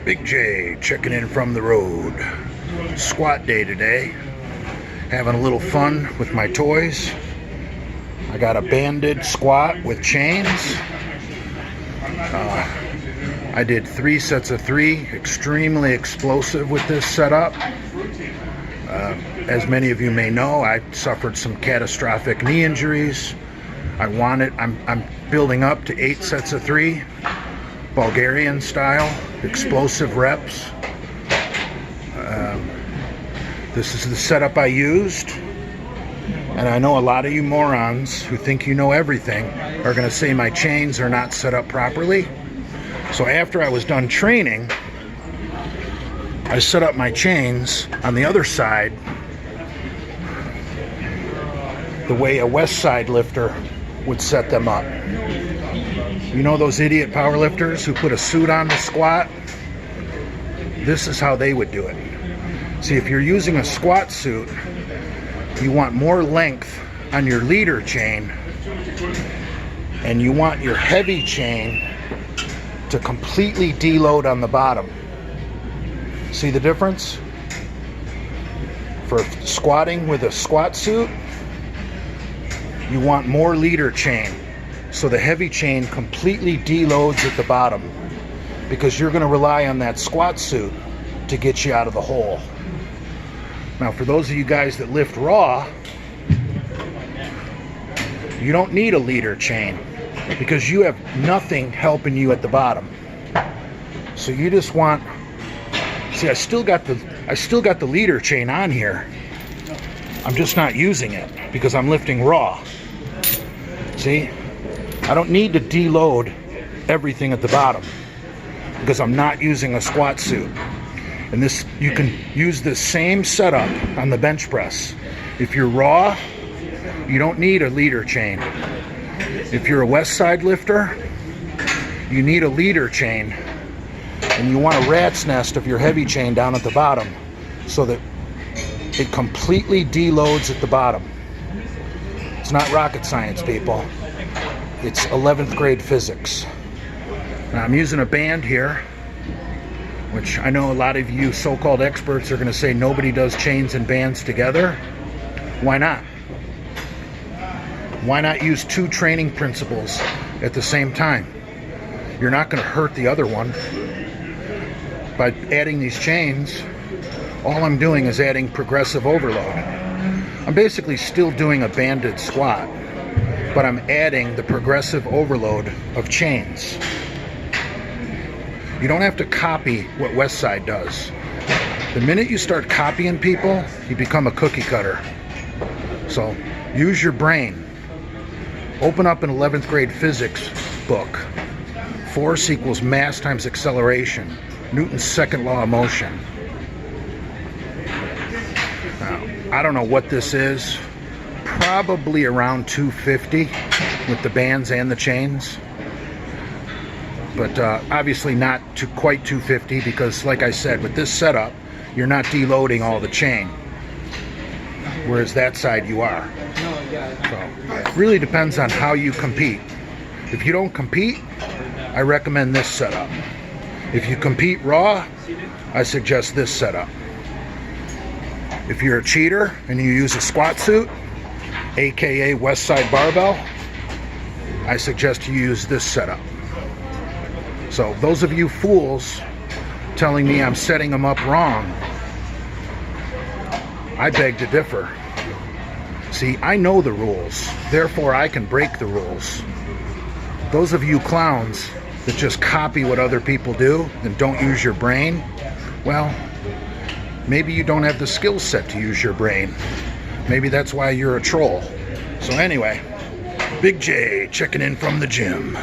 Big J checking in from the road. Squat day today. Having a little fun with my toys. I got a banded squat with chains. I did 3 sets of 3. Extremely explosive with this setup. As many of you may know, I suffered some catastrophic knee injuries. I'm building up to 8 sets of 3. Bulgarian style, explosive reps. This is the setup I used, and I know a lot of you morons who think you know everything are going to say my chains are not set up properly. So after I was done training, I set up my chains on the other side the way a West Side lifter would set them up. You know those idiot power lifters who put a suit on to squat? This is how they would do it. See, if you're using a squat suit, you want more length on your leader chain, and you want your heavy chain to completely deload on the bottom. See the difference? For squatting with a squat suit, you want more leader chain, so the heavy chain completely deloads at the bottom, because you're going to rely on that squat suit to get you out of the hole. Now, for those of you guys that lift raw, you don't need a leader chain because you have nothing helping you at the bottom. So you just want, see, I still got the leader chain on here. I'm just not using it because I'm lifting raw. See, I don't need to deload everything at the bottom because I'm not using a squat suit. And this, you can use this same setup on the bench press. If you're raw, you don't need a leader chain. If you're a West Side lifter, you need a leader chain, and you want a rat's nest of your heavy chain down at the bottom so that it completely deloads at the bottom. It's not rocket science, people. It's 11th grade physics. Now, I'm using a band here, which I know a lot of you so-called experts are going to say nobody does chains and bands together. Why not? Why not use 2 training principles at the same time? You're not going to hurt the other one. By adding these chains, all I'm doing is adding progressive overload. I'm basically still doing a banded squat, but I'm adding the progressive overload of chains. You don't have to copy what West Side does. The minute you start copying people, you become a cookie cutter. So use your brain. Open up an 11th grade physics book. Force equals mass times acceleration. Newton's second law of motion. Now, I don't know what this is. Probably around 250 with the bands and the chains. But obviously not quite 250 because, like I said, with this setup, you're not deloading all the chain. Whereas that side you are. So it really depends on how you compete. If you don't compete, I recommend this setup. If you compete raw, I suggest this setup. If you're a cheater and you use a squat suit, aka West Side barbell, I suggest you use this setup. So those of you fools telling me I'm setting them up wrong, I beg to differ. See, I know the rules, therefore I can break the rules. Those of you clowns that just copy what other people do and don't use your brain, well, maybe you don't have the skill set to use your brain. Maybe that's why you're a troll. So anyway, Big J checking in from the gym.